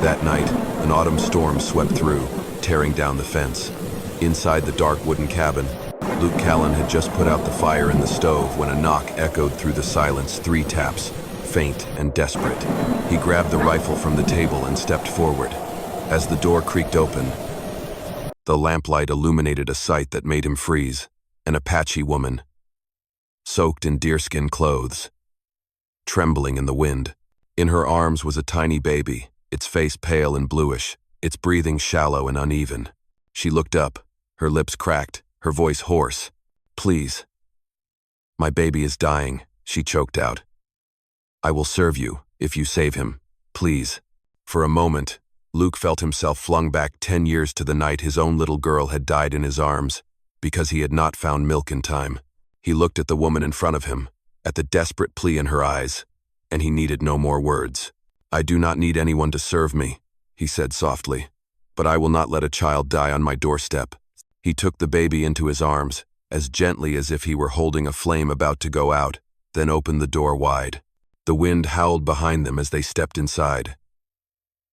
That night, an autumn storm swept through, tearing down the fence. Inside the dark wooden cabin, Luke Callan had just put out the fire in the stove when a knock echoed through the silence, 3 taps, faint and desperate. He grabbed the rifle from the table and stepped forward. As the door creaked open, the lamplight illuminated a sight that made him freeze. An Apache woman, soaked in deerskin clothes, trembling in the wind. In her arms was a tiny baby, its face pale and bluish, its breathing shallow and uneven. She looked up, her lips cracked, her voice hoarse. "Please. My baby is dying," she choked out. "I will serve you, if you save him. Please." For a moment, Luke felt himself flung back 10 years to the night his own little girl had died in his arms, because he had not found milk in time. He looked at the woman in front of him, at the desperate plea in her eyes, and he needed no more words. "I do not need anyone to serve me," he said softly, "but I will not let a child die on my doorstep." He took the baby into his arms, as gently as if he were holding a flame about to go out, then opened the door wide. The wind howled behind them as they stepped inside,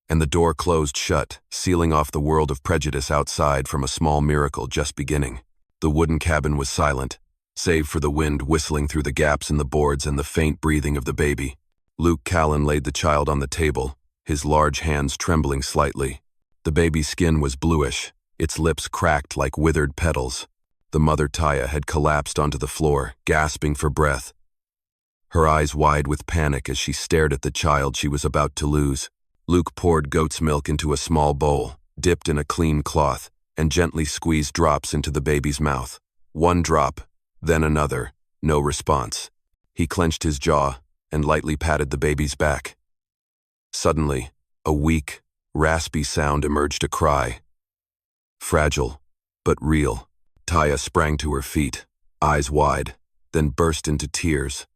and the door closed shut, sealing off the world of prejudice outside from a small miracle just beginning. The wooden cabin was silent, save for the wind whistling through the gaps in the boards and the faint breathing of the baby. Luke Callan laid the child on the table, his large hands trembling slightly. The baby's skin was bluish, its lips cracked like withered petals. The mother Taya had collapsed onto the floor, gasping for breath, her eyes wide with panic as she stared at the child she was about to lose. Luke poured goat's milk into a small bowl, dipped in a clean cloth, and gently squeezed drops into the baby's mouth. One drop, then another, no response. He clenched his jaw and lightly patted the baby's back. Suddenly, a weak, raspy sound emerged, a cry. Fragile, but real. Taya sprang to her feet, eyes wide, then burst into tears,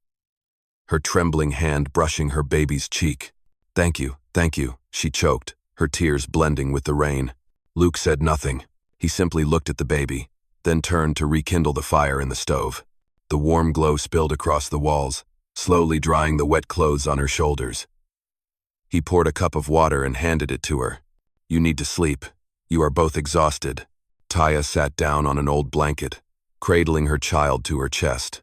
her trembling hand brushing her baby's cheek. Thank you," she choked, her tears blending with the rain. Luke said nothing. He simply looked at the baby, then turned to rekindle the fire in the stove. The warm glow spilled across the walls, slowly drying the wet clothes on her shoulders. He poured a cup of water and handed it to her. "You need to sleep. You are both exhausted." Taya sat down on an old blanket, cradling her child to her chest.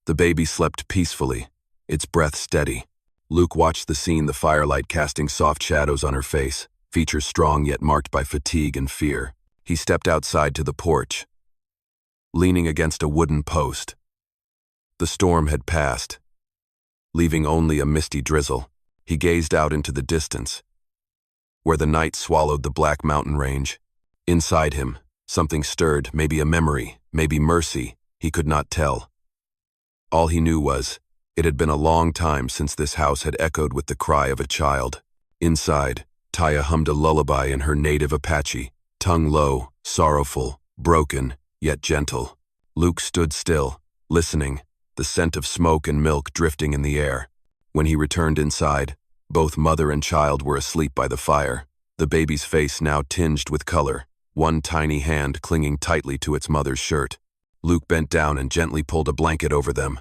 The baby slept peacefully, its breath steady. Luke watched the scene, the firelight casting soft shadows on her face, features strong yet marked by fatigue and fear. He stepped outside to the porch, leaning against a wooden post. The storm had passed, leaving only a misty drizzle. He gazed out into the distance, where the night swallowed the black mountain range. Inside him, something stirred, maybe a memory, maybe mercy, he could not tell. All he knew was, it had been a long time since this house had echoed with the cry of a child. Inside, Taya hummed a lullaby in her native Apache, tongue low, sorrowful, broken, yet gentle. Luke stood still, listening, the scent of smoke and milk drifting in the air. When he returned inside, both mother and child were asleep by the fire, the baby's face now tinged with color, one tiny hand clinging tightly to its mother's shirt. Luke bent down and gently pulled a blanket over them.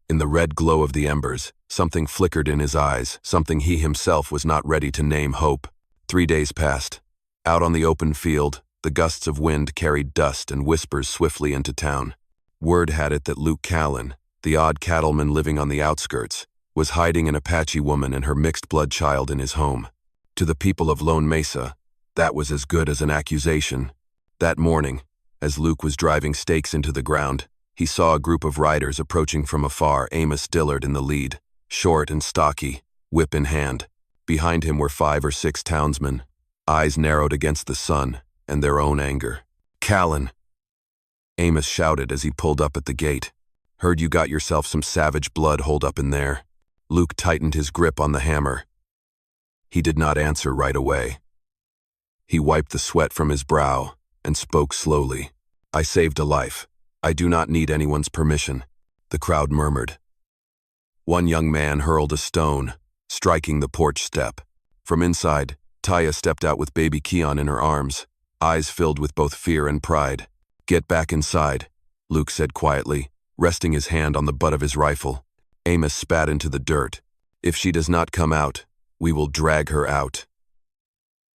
In the red glow of the embers, something flickered in his eyes, something he himself was not ready to name: hope. 3 days passed. Out on the open field, the gusts of wind carried dust and whispers swiftly into town. Word had it that Luke Callan, the odd cattleman living on the outskirts, was hiding an Apache woman and her mixed-blood child in his home. To the people of Lone Mesa, that was as good as an accusation. That morning, as Luke was driving stakes into the ground, he saw a group of riders approaching from afar, Amos Dillard in the lead, short and stocky, whip in hand. Behind him were 5 or 6 townsmen, eyes narrowed against the sun and their own anger. "Callan!" Amos shouted as he pulled up at the gate. "Heard you got yourself some savage blood holed up in there." Luke tightened his grip on the hammer. He did not answer right away. He wiped the sweat from his brow and spoke slowly. "I saved a life. I do not need anyone's permission," the crowd murmured. One young man hurled a stone, striking the porch step. From inside, Taya stepped out with baby Keon in her arms, eyes filled with both fear and pride. "Get back inside," Luke said quietly, resting his hand on the butt of his rifle. Amos spat into the dirt. "If she does not come out, we will drag her out."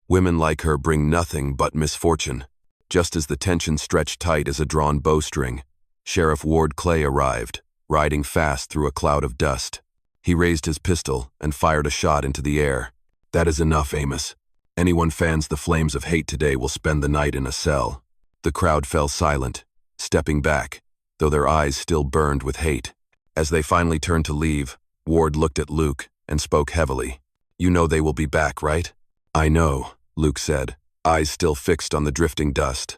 Women like her bring nothing but misfortune. Just as the tension stretched tight as a drawn bowstring, Sheriff Ward Clay arrived, riding fast through a cloud of dust. He raised his pistol and fired a shot into the air. "That is enough, Amos. Anyone fans the flames of hate today will spend the night in a cell." The crowd fell silent, stepping back, though their eyes still burned with hate. As they finally turned to leave, Ward looked at Luke and spoke heavily. "You know they will be back, right?" "I know," Luke said, eyes still fixed on the drifting dust.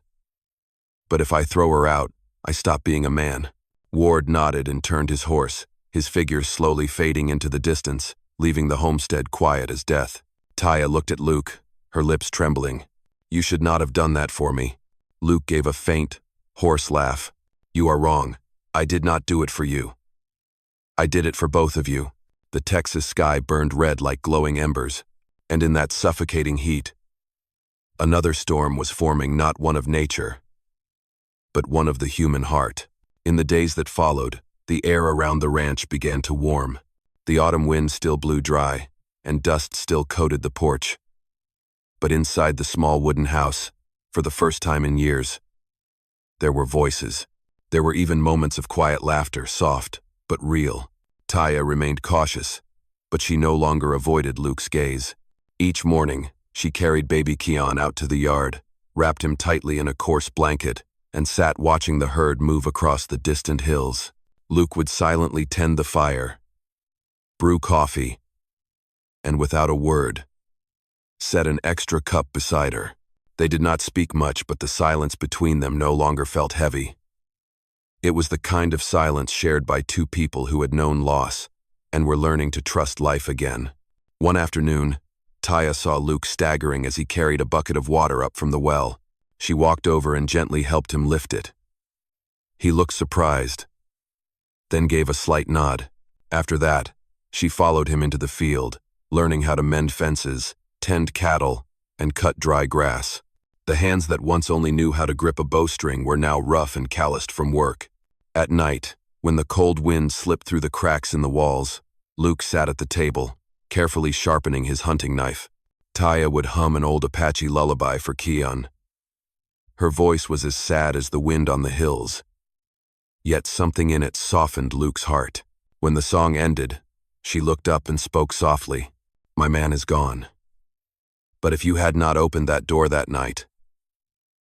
"But if I throw her out, I stop being a man." Ward nodded and turned his horse, his figure slowly fading into the distance, leaving the homestead quiet as death. Taya looked at Luke, her lips trembling. "You should not have done that for me." Luke gave a faint, hoarse laugh. "You are wrong. I did not do it for you. I did it for both of you." The Texas sky burned red like glowing embers, and in that suffocating heat, another storm was forming, not one of nature, but one of the human heart. In the days that followed, the air around the ranch began to warm. The autumn wind still blew dry, and dust still coated the porch. But inside the small wooden house, for the first time in years, there were voices. There were even moments of quiet laughter, soft but real. Taya remained cautious, but she no longer avoided Luke's gaze. Each morning, she carried baby Keon out to the yard, wrapped him tightly in a coarse blanket, and sat watching the herd move across the distant hills. Luke would silently tend the fire, brew coffee, and without a word, set an extra cup beside her. They did not speak much, but the silence between them no longer felt heavy. It was the kind of silence shared by two people who had known loss and were learning to trust life again. One afternoon, Taya saw Luke staggering as he carried a bucket of water up from the well. She walked over and gently helped him lift it. He looked surprised, then gave a slight nod. After that, she followed him into the field, learning how to mend fences, tend cattle, and cut dry grass. The hands that once only knew how to grip a bowstring were now rough and calloused from work. At night, when the cold wind slipped through the cracks in the walls, Luke sat at the table, carefully sharpening his hunting knife. Taya would hum an old Apache lullaby for Keon. Her voice was as sad as the wind on the hills, yet something in it softened Luke's heart. When the song ended, she looked up and spoke softly. "My man is gone. But if you had not opened that door that night,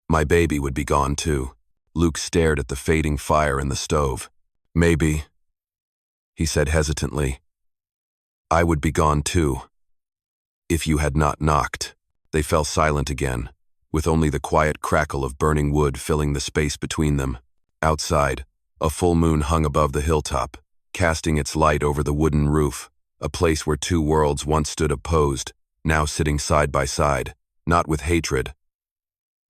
my baby would be gone too." Luke stared at the fading fire in the stove. "Maybe," he said hesitantly, "I would be gone too, if you had not knocked." They fell silent again, with only the quiet crackle of burning wood filling the space between them. Outside, a full moon hung above the hilltop, casting its light over the wooden roof, a place where two worlds once stood opposed, now sitting side by side, not with hatred,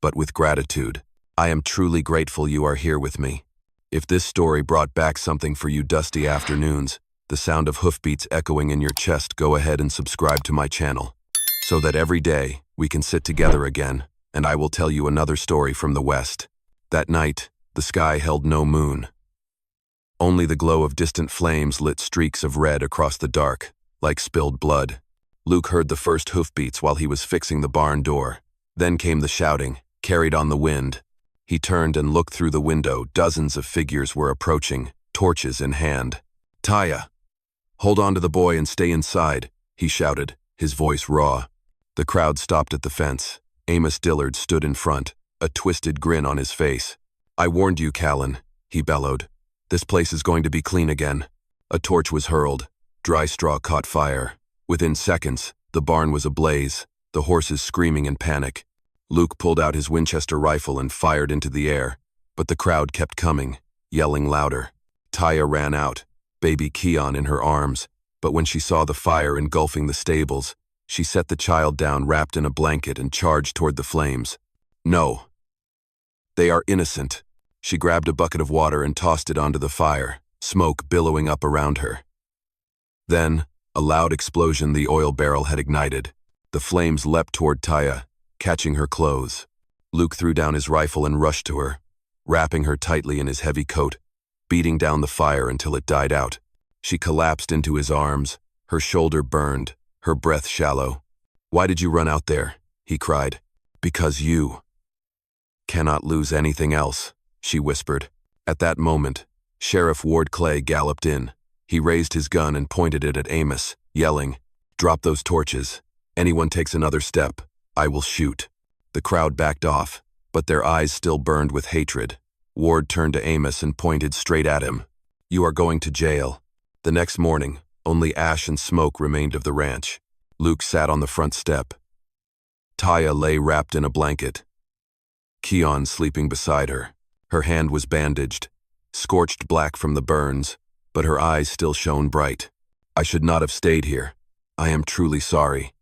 but with gratitude. "I am truly grateful you are here with me." If this story brought back something for you dusty afternoons, the sound of hoofbeats echoing in your chest, go ahead and subscribe to my channel, so that every day we can sit together again, and I will tell you another story from the West. That night, the sky held no moon. Only the glow of distant flames lit streaks of red across the dark, like spilled blood. Luke heard the first hoofbeats while he was fixing the barn door. Then came the shouting, carried on the wind. He turned and looked through the window. Dozens of figures were approaching, torches in hand. "Taya, hold on to the boy and stay inside," he shouted, his voice raw. The crowd stopped at the fence. Amos Dillard stood in front, a twisted grin on his face. "I warned you, Callan," he bellowed. "This place is going to be clean again." A torch was hurled. Dry straw caught fire. Within seconds, the barn was ablaze, the horses screaming in panic. Luke pulled out his Winchester rifle and fired into the air, but the crowd kept coming, yelling louder. Taya ran out, baby Keon in her arms, but when she saw the fire engulfing the stables, she set the child down wrapped in a blanket and charged toward the flames. "No. They are innocent." She grabbed a bucket of water and tossed it onto the fire, smoke billowing up around her. Then, a loud explosion. The oil barrel had ignited. The flames leapt toward Taya, catching her clothes. Luke threw down his rifle and rushed to her, wrapping her tightly in his heavy coat, beating down the fire until it died out. She collapsed into his arms, her shoulder burned, her breath shallow. "Why did you run out there?" he cried. Because you cannot lose anything else, she whispered. At that moment, Sheriff Ward Clay galloped in. He raised his gun and pointed it at Amos, yelling, "Drop those torches. Anyone takes another step, I will shoot." The crowd backed off, but their eyes still burned with hatred. Ward turned to Amos and pointed straight at him. "You are going to jail." The next morning, only ash and smoke remained of the ranch. Luke sat on the front step. Taya lay wrapped in a blanket. Keon sleeping beside her. Her hand was bandaged, scorched black from the burns, but her eyes still shone bright. "I should not have stayed here. I am truly sorry,"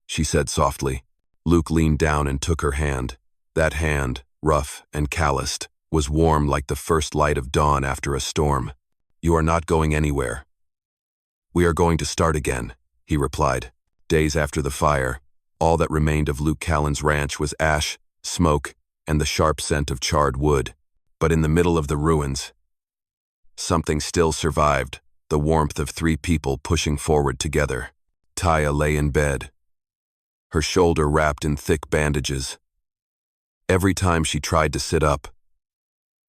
she said softly. Luke leaned down and took her hand. That hand, rough and calloused, was warm like the first light of dawn after a storm. "You are not going anywhere." "We are going to start again," he replied. Days after the fire, all that remained of Luke Callan's ranch was ash, smoke, and the sharp scent of charred wood. But in the middle of the ruins, something still survived, the warmth of 3 people pushing forward together. Taya lay in bed, her shoulder wrapped in thick bandages. Every time she tried to sit up,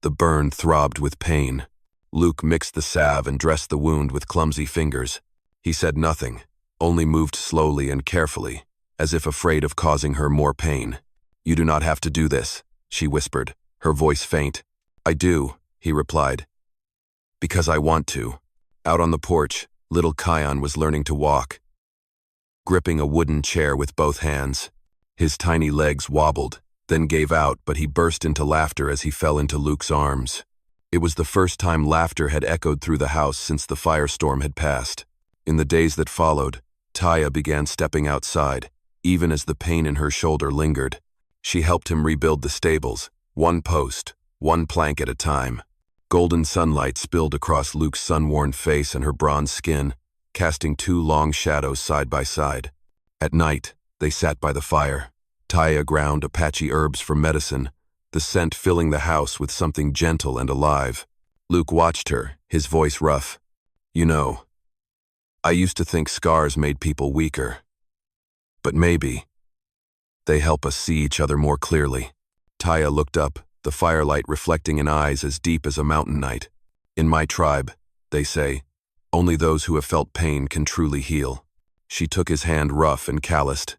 the burn throbbed with pain. Luke mixed the salve and dressed the wound with clumsy fingers. He said nothing, only moved slowly and carefully, as if afraid of causing her more pain. "You do not have to do this," she whispered, her voice faint. "I do," he replied. "Because I want to." Out on the porch, little Kion was learning to walk, gripping a wooden chair with both hands. His tiny legs wobbled, then gave out, but he burst into laughter as he fell into Luke's arms. It was the first time laughter had echoed through the house since the firestorm had passed. In the days that followed, Taya began stepping outside, even as the pain in her shoulder lingered. She helped him rebuild the stables, one post, one plank at a time. Golden sunlight spilled across Luke's sun-worn face and her bronze skin, casting 2 long shadows side by side. At night, they sat by the fire. Taya ground Apache herbs for medicine, the scent filling the house with something gentle and alive. Luke watched her, his voice rough. "You know, I used to think scars made people weaker. But maybe they help us see each other more clearly." Taya looked up, the firelight reflecting in eyes as deep as a mountain night. "In my tribe, they say, only those who have felt pain can truly heal." She took his hand, rough and calloused,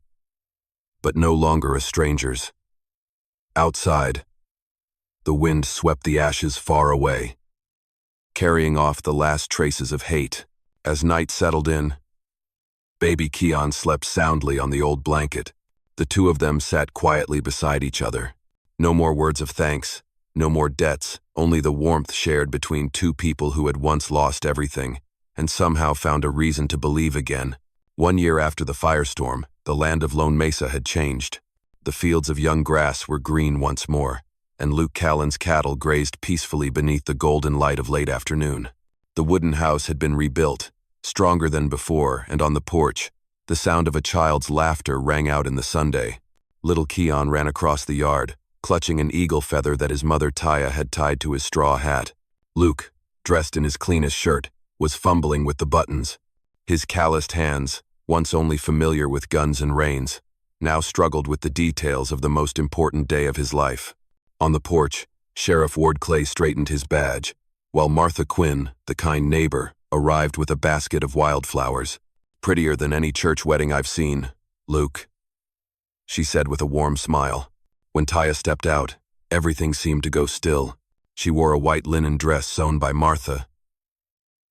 but no longer a stranger's. Outside, the wind swept the ashes far away, carrying off the last traces of hate. As night settled in, baby Keon slept soundly on the old blanket. The 2 of them sat quietly beside each other. No more words of thanks, no more debts, only the warmth shared between 2 people who had once lost everything, and somehow found a reason to believe again. 1 year after the firestorm, the land of Lone Mesa had changed. The fields of young grass were green once more, and Luke Callan's cattle grazed peacefully beneath the golden light of late afternoon. The wooden house had been rebuilt, stronger than before, and on the porch, the sound of a child's laughter rang out in the Sunday. Little Keon ran across the yard, clutching an eagle feather that his mother Taya had tied to his straw hat. Luke, dressed in his cleanest shirt, was fumbling with the buttons. His calloused hands, once only familiar with guns and reins, now struggled with the details of the most important day of his life. On the porch, Sheriff Ward Clay straightened his badge, while Martha Quinn, the kind neighbor, arrived with a basket of wildflowers. "Prettier than any church wedding I've seen, Luke," she said with a warm smile. When Taya stepped out, everything seemed to go still. She wore a white linen dress sewn by Martha,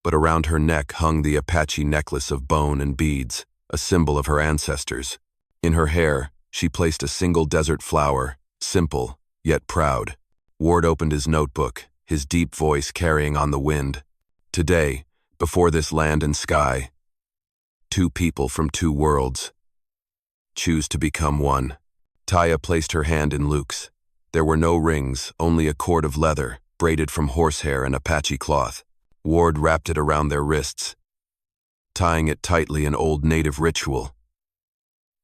but around her neck hung the Apache necklace of bone and beads, a symbol of her ancestors. In her hair, she placed a single desert flower, simple, yet proud. Ward opened his notebook, his deep voice carrying on the wind. "Today, before this land and sky, 2 people from 2 worlds choose to become one." Taya placed her hand in Luke's. There were no rings, only a cord of leather, braided from horsehair and Apache cloth. Ward wrapped it around their wrists, tying it tightly in old native ritual,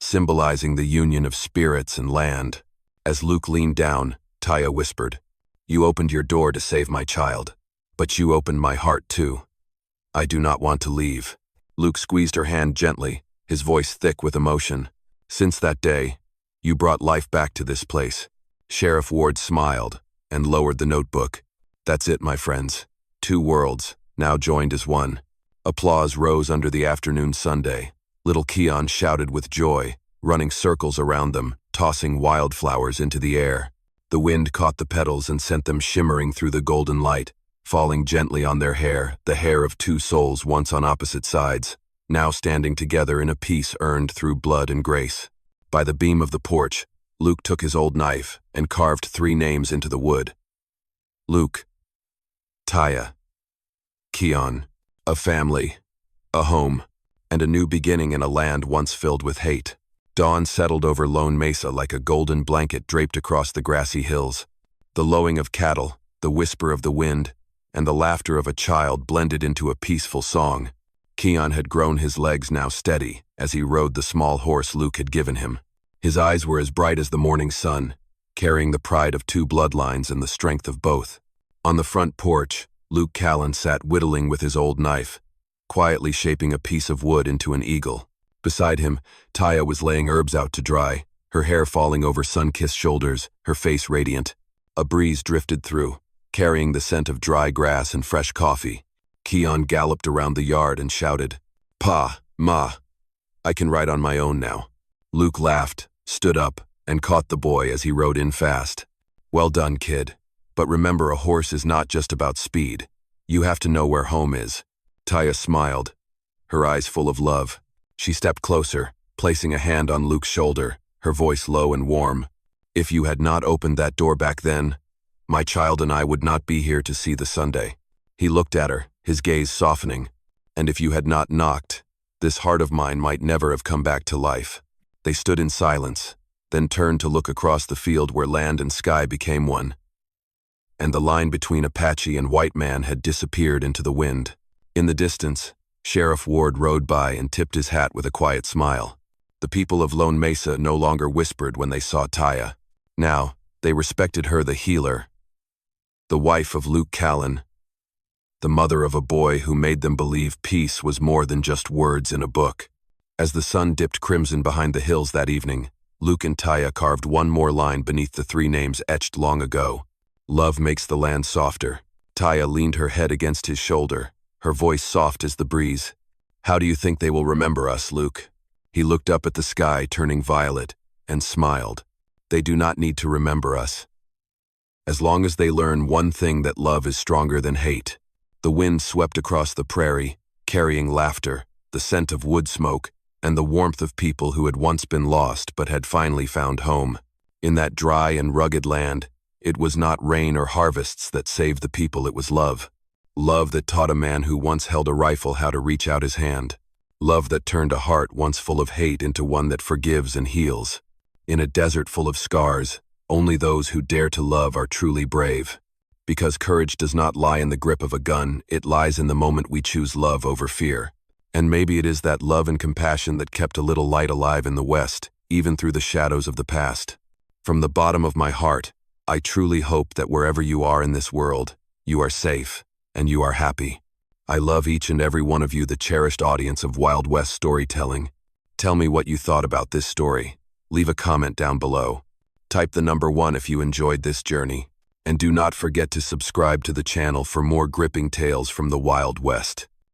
symbolizing the union of spirits and land. As Luke leaned down, Taya whispered, "You opened your door to save my child, but you opened my heart too. I do not want to leave." Luke squeezed her hand gently, his voice thick with emotion. "Since that day, You brought life back to this place." Sheriff Ward smiled and lowered the notebook. "That's it, my friends. 2 worlds, now joined as one." Applause rose under the afternoon sundae. Little Keon shouted with joy, running circles around them, tossing wildflowers into the air. The wind caught the petals and sent them shimmering through the golden light, falling gently on their hair, the hair of 2 souls once on opposite sides, now standing together in a peace earned through blood and grace. By the beam of the porch, Luke took his old knife and carved 3 names into the wood. Luke, Taya, Keon. A family, a home, and a new beginning in a land once filled with hate. Dawn settled over Lone Mesa like a golden blanket draped across the grassy hills. The lowing of cattle, the whisper of the wind, and the laughter of a child blended into a peaceful song. Keon had grown his legs now steady as he rode the small horse Luke had given him. His eyes were as bright as the morning sun, carrying the pride of 2 bloodlines and the strength of both. On the front porch, Luke Callan sat whittling with his old knife, quietly shaping a piece of wood into an eagle. Beside him, Taya was laying herbs out to dry, her hair falling over sun-kissed shoulders, her face radiant. A breeze drifted through, carrying the scent of dry grass and fresh coffee. Keon galloped around the yard and shouted, "Pa, Ma, I can ride on my own now." Luke laughed, stood up, and caught the boy as he rode in fast. "Well done, kid. But remember, a horse is not just about speed. You have to know where home is." Taya smiled, her eyes full of love. She stepped closer, placing a hand on Luke's shoulder, her voice low and warm. "If you had not opened that door back then, my child and I would not be here to see the Sunday." He looked at her, his gaze softening. "And if you had not knocked, this heart of mine might never have come back to life." They stood in silence, then turned to look across the field where land and sky became one, and the line between Apache and white man had disappeared into the wind. In the distance, Sheriff Ward rode by and tipped his hat with a quiet smile. The people of Lone Mesa no longer whispered when they saw Taya. Now, they respected her, the healer, the wife of Luke Callan, the mother of a boy who made them believe peace was more than just words in a book. As the sun dipped crimson behind the hills that evening, Luke and Taya carved one more line beneath the 3 names etched long ago. "Love makes the land softer." Taya leaned her head against his shoulder, her voice soft as the breeze. "How do you think they will remember us, Luke?" He looked up at the sky, turning violet, and smiled. "They do not need to remember us. As long as they learn one thing, that love is stronger than hate." The wind swept across the prairie, carrying laughter, the scent of wood smoke, and the warmth of people who had once been lost but had finally found home. In that dry and rugged land, it was not rain or harvests that saved the people, it was love. Love that taught a man who once held a rifle how to reach out his hand. Love that turned a heart once full of hate into one that forgives and heals. In a desert full of scars, only those who dare to love are truly brave. Because courage does not lie in the grip of a gun, it lies in the moment we choose love over fear. And maybe it is that love and compassion that kept a little light alive in the West, even through the shadows of the past. From the bottom of my heart, I truly hope that wherever you are in this world, you are safe and you are happy. I love each and every one of you, the cherished audience of Wild West storytelling. Tell me what you thought about this story. Leave a comment down below. Type the number 1 if you enjoyed this journey. And do not forget to subscribe to the channel for more gripping tales from the Wild West.